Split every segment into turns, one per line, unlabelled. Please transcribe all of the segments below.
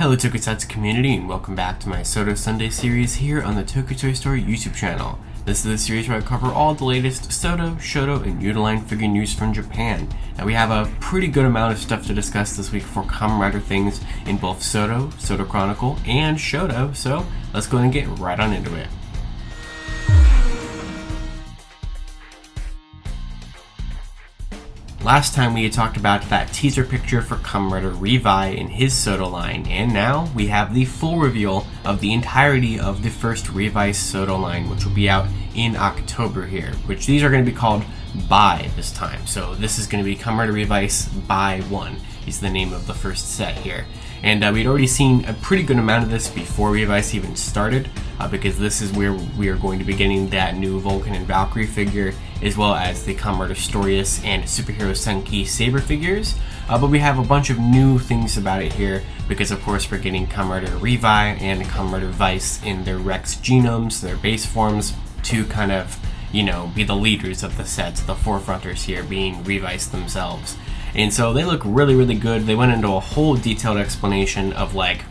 Hello Tokusatsu community, and welcome back to my SODO Sundays series here on the Toku Toy Story YouTube channel. This is the series where I cover all the latest SODO, SHODO, and Uniline figure news from Japan. Now we have a pretty good amount of stuff to discuss this week for Kamen Rider things in both SODO, SODO Chronicle, and SHODO, so let's go ahead and get right on into it. Last time we had talked about that teaser picture for Comrader Revice in his SODO line, and now we have the full reveal of the entirety of the first Revice SODO line, which will be out in October here, which these are going to be called By this time. So this is going to be Comrader Revice By 1 is the name of the first set here. And we'd already seen a pretty good amount of this before Revice even started, because this is where we are going to be getting that new Vulcan and Valkyrie figure, as well as the Comrader Storius and Superhero Senki Saber figures. But we have a bunch of new things about it here, because of course we're getting Comrader Revice and Comrader Vice in their Rex genomes, their base forms, to kind of, you know, be the leaders of the sets, the forefronters here being Revice themselves. And so they look really, really good. They went into a whole detailed explanation of, like,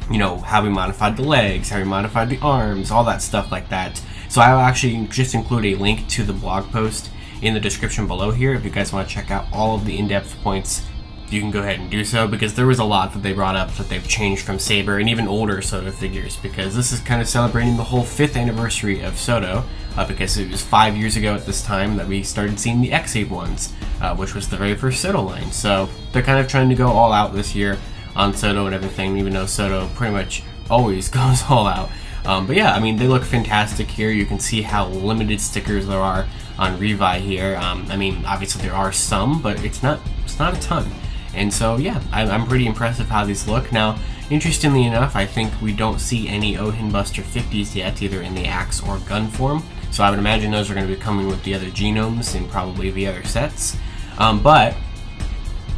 you know, how we modified the legs, how we modified the arms, all that stuff like that. So I'll actually just include a link to the blog post in the description below here. If you guys want to check out all of the in-depth points, you can go ahead and do so, because there was a lot that they brought up that they've changed from Saber and even older SODO figures, because this is kind of celebrating the whole 5th anniversary of SODO, because it was 5 years ago at this time that we started seeing the X-Aid ones, which was the very first SODO line. So they're kind of trying to go all out this year on SODO and everything, even though SODO pretty much always goes all out. But yeah, I mean, they look fantastic here. You can see how limited stickers there are on Revice here. I mean, obviously there are some, but it's not a ton. And so yeah, I'm pretty impressed with how these look. Now, interestingly enough, I think we don't see any Odin Buster 50s yet, either in the axe or gun form. So I would imagine those are going to be coming with the other genomes and probably the other sets. But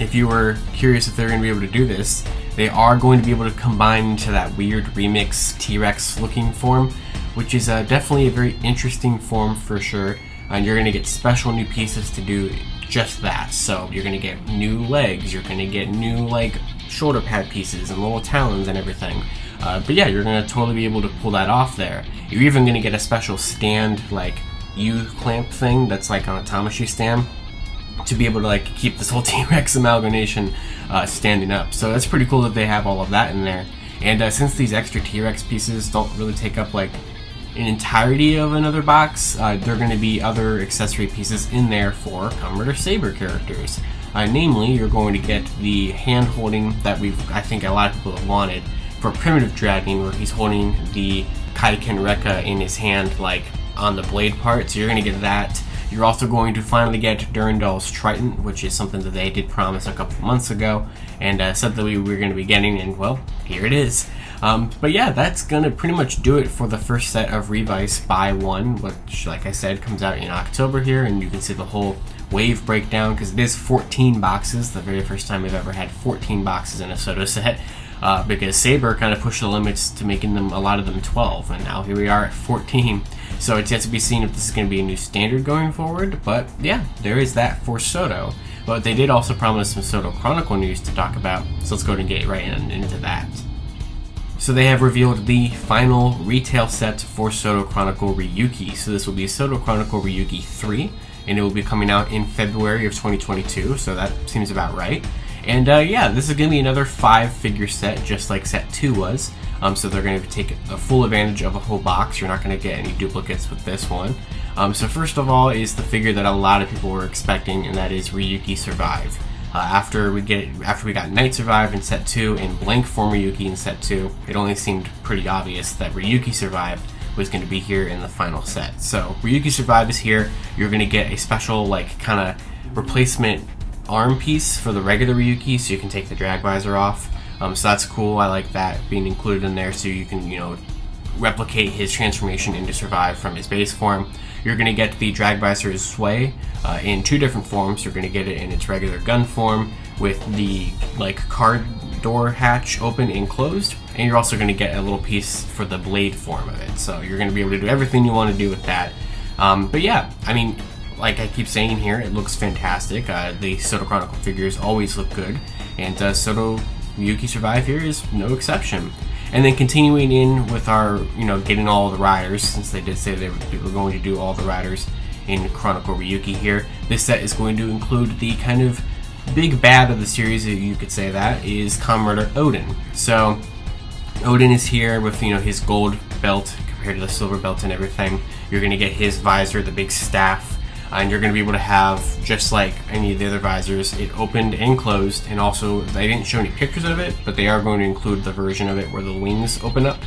if you were curious if they're going to be able to do this, they are going to be able to combine into that weird remix T-Rex looking form, which is definitely a very interesting form for sure. And you're going to get special new pieces to do just that. So you're going to get new legs, you're going to get new, like, shoulder pad pieces and little talons and everything. But yeah, you're going to totally be able to pull that off there. You're even going to get a special stand, like, U-clamp thing that's like on a Tamashi stand, to be able to, like, keep this whole T-Rex amalgamation standing up. So that's pretty cool that they have all of that in there. And since these extra T-Rex pieces don't really take up, like, an entirety of another box, there are going to be other accessory pieces in there for Comrader Saber characters. Namely, you're going to get the hand holding that I think a lot of people have wanted for Primitive Dragon, where he's holding the Kaiken Rekka in his hand, like, on the blade part. So you're going to get that. You're also going to finally get Durandal's Triton, which is something that they did promise a couple months ago, and said that we were going to be getting, and well, here it is. But yeah, that's going to pretty much do it for the first set of Revice By 1, which, like I said, comes out in October here, and you can see the whole wave breakdown, because it is 14 boxes, the very first time we've ever had 14 boxes in a SODO set, because Saber kind of pushed the limits to making them, a lot of them, 12, and now here we are at 14. So it's yet to be seen if this is going to be a new standard going forward, but yeah, there is that for SODO. But they did also promise some SODO Chronicle news to talk about, so let's go ahead and get right into that. So they have revealed the final retail set for SODO Chronicle Ryuki. So this will be SODO Chronicle Ryuki 3, and it will be coming out in February of 2022, so that seems about right. And yeah, this is going to be another 5-figure set, just like set 2 was. So they're going to take a full advantage of a whole box. You're not going to get any duplicates with this one. So first of all is the figure that a lot of people were expecting, and that is Ryuki Survive. After we got Night Survive in set 2 and Blank Form Ryuki in set 2, it only seemed pretty obvious that Ryuki Survive was going to be here in the final set. So Ryuki Survive is here. You're going to get a special, like, kind of replacement arm piece for the regular Ryuki, so you can take the drag visor off. So that's cool. I like that being included in there, so you can, you know, replicate his transformation into Survive from his base form. You're going to get the drag visor's sway in 2 different forms. You're going to get it in its regular gun form with the, like, car door hatch open and closed, and you're also going to get a little piece for the blade form of it. So you're going to be able to do everything you want to do with that. But yeah, I mean, like I keep saying here, it looks fantastic. The SODO Chronicle figures always look good, and SODO Ryuki Survive here is no exception. And then continuing in with our, getting all the riders, since they did say they were going to do all the riders in Chronicle Ryuki here, this set is going to include the kind of big bad of the series, if you could say that, is Comrader Odin. So Odin is here with, his gold belt compared to the silver belt and everything. You're going to get his visor, the big staff, and you're going to be able to have, just like any of the other visors, it opened and closed. And also, they didn't show any pictures of it, but they are going to include the version of it where the wings open up,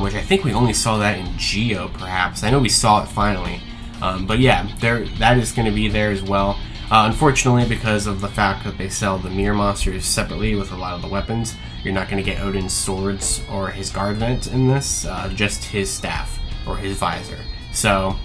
which I think we only saw that in Geo, perhaps. I know we saw it finally, but yeah, that is going to be there as well. Unfortunately, because of the fact that they sell the mirror monsters separately with a lot of the weapons, you're not going to get Odin's swords or his guard vent in this, just his staff or his visor. So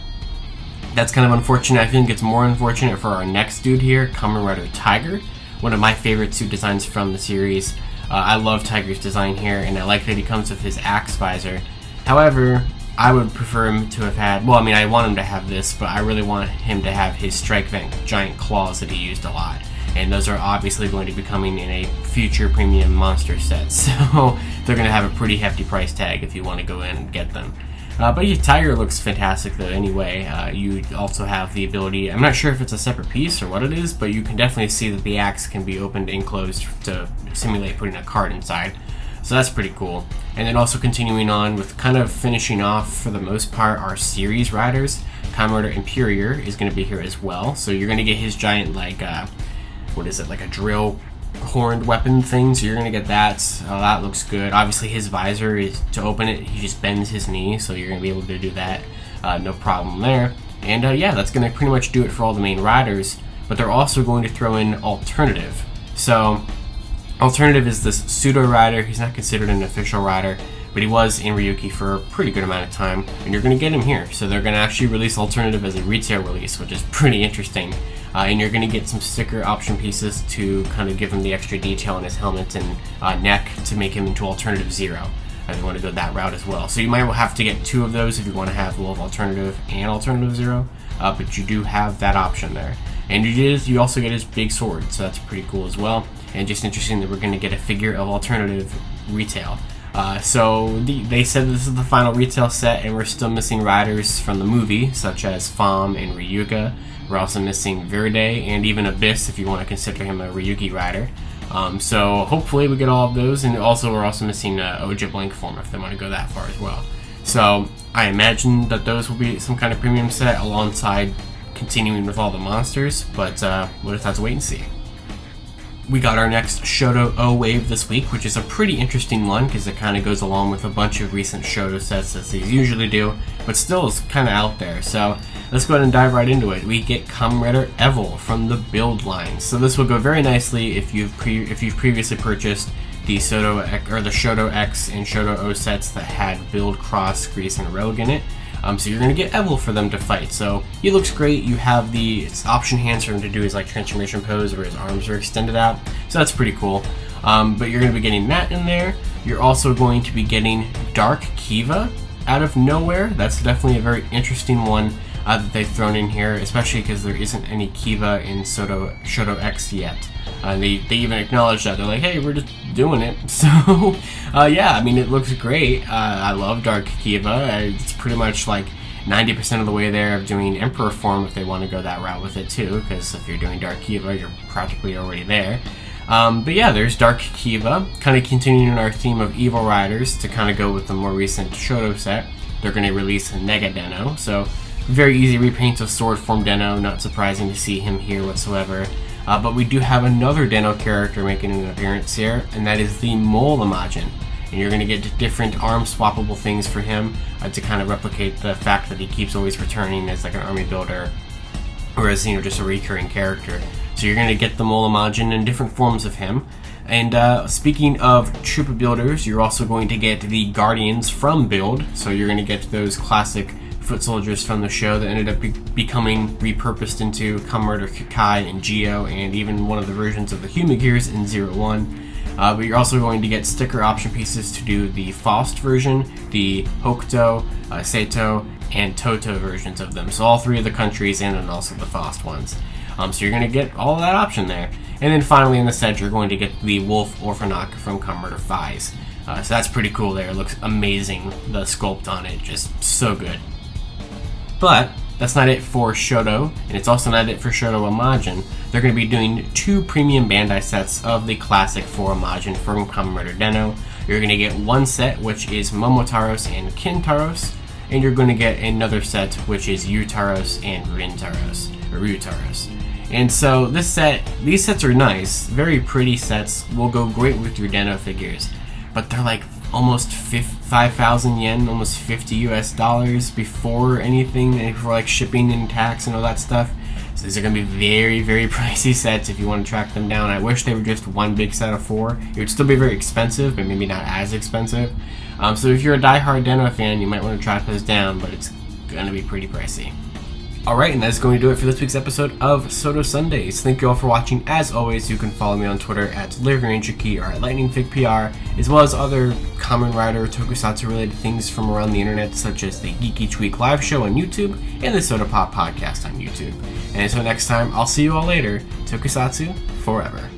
that's kind of unfortunate. I think it's more unfortunate for our next dude here, Kamen Rider Tiger, one of my favorite suit designs from the series. I love Tiger's design here, and I like that he comes with his axe visor. However, I would prefer him to have had, I want him to have this, but I really want him to have his strike vent giant claws that he used a lot. And those are obviously going to be coming in a future premium monster set, so they're going to have a pretty hefty price tag if you want to go in and get them. But your Tiger looks fantastic though anyway. You also have the ability, I'm not sure if it's a separate piece or what it is, but you can definitely see that the axe can be opened and closed to simulate putting a card inside. So that's pretty cool. And then also continuing on with kind of finishing off, for the most part, our series riders. Comrader Inferior is going to be here as well. So you're going to get his giant, like a drill horned weapon thing. So you're going to get that. That looks good. Obviously his visor is, to open it, he just bends his knee. So you're going to be able to do that. No problem there. And yeah, that's going to pretty much do it for all the main riders. But they're also going to throw in Alternative. So Alternative is this pseudo rider. He's not considered an official rider, but he was in Ryuki for a pretty good amount of time, and you're going to get him here. So they're going to actually release Alternative as a retail release, which is pretty interesting. And you're going to get some sticker option pieces to kind of give him the extra detail on his helmet and neck to make him into Alternative Zero, if you want to go that route as well. So you might have to get two of those if you want to have both Alternative and Alternative Zero, but you do have that option there. And you also get his big sword, so that's pretty cool as well. And just interesting that we're going to get a figure of Alternative retail. So they said this is the final retail set, and we're still missing riders from the movie, such as Fam and Ryuga. We're also missing Verde and even Abyss, if you want to consider him a Ryuki rider. So hopefully we get all of those, and also we're also missing Oja Blank form if they want to go that far as well. So I imagine that those will be some kind of premium set alongside continuing with all the monsters, but we'll just have to wait and see. We got our next SHODO O wave this week, which is a pretty interesting one because it kind of goes along with a bunch of recent SHODO sets as they usually do, but still is kind of out there. So let's go ahead and dive right into it. We get Comrader Evil from the build line. So this will go very nicely if you've previously purchased the SHODO X and SHODO O sets that had Build, Cross, Grease, and Rogue in it. So you're going to get Evil for them to fight. So he looks great. You have the option hands for him to do his transformation pose where his arms are extended out. So that's pretty cool. But you're going to be getting that in there. You're also going to be getting Dark Kiva out of nowhere. That's definitely a very interesting one that they've thrown in here, especially because there isn't any Kiva in SHODO X yet. They even acknowledge that. They're like, hey, we're just doing it. So, yeah, I mean, it looks great. I love Dark Kiva. It's pretty much like 90% of the way there of doing Emperor form if they want to go that route with it too, because if you're doing Dark Kiva, you're practically already there. But yeah, there's Dark Kiva, kind of continuing our theme of evil riders to kind of go with the more recent SHODO set. They're going to release Nega Deno, so very easy repaint of sword form Deno, not surprising to see him here whatsoever. But we do have another Deno character making an appearance here, and that is the Mole Imagine. And you're going to get different arm swappable things for him to kind of replicate the fact that he keeps always returning as like an army builder, or as just a recurring character. So you're going to get the Mole Imagine in different forms of him. And speaking of troop builders, you're also going to get the Guardians from Build. So you're going to get those classic foot soldiers from the show that ended up becoming repurposed into Comrader Kai and Geo, and even one of the versions of the Humagears in 01. But you're also going to get sticker option pieces to do the Faust version, the Hokuto, Seto, and Toto versions of them. So all three of the countries and then also the Faust ones. So you're going to get all of that option there. And then finally in the set, you're going to get the Wolf Orphanok from Comrader Vice. So that's pretty cool there. It looks amazing. The sculpt on it, just so good. But that's not it for SHODO, and it's also not it for SHODO Imagine. They're going to be doing 2 premium Bandai sets of the classic 4 Imagine from Kamen Rider Den-O. You're going to get one set, which is Momotaros and Kintaros, and you're going to get another set, which is Yutaros and Ryutaros. And so these sets are nice, very pretty sets, will go great with your Den-O figures, but they're like almost 5,000 yen, almost $50 US before anything, for like shipping and tax and all that stuff. So these are going to be very, very pricey sets if you want to track them down. I wish they were just one big set of 4. It would still be very expensive, but maybe not as expensive. So if you're a die-hard Den-O fan, you might want to track those down, but it's going to be pretty pricey. Alright, and that's going to do it for this week's episode of SODO Sundays. Thank you all for watching. As always, you can follow me on Twitter at LiveRangerKey or at LightningFigPR, as well as other Kamen Rider Tokusatsu related things from around the internet, such as the Geek Each Week live show on YouTube and the Soda Pop podcast on YouTube. And until next time, I'll see you all later. Tokusatsu forever.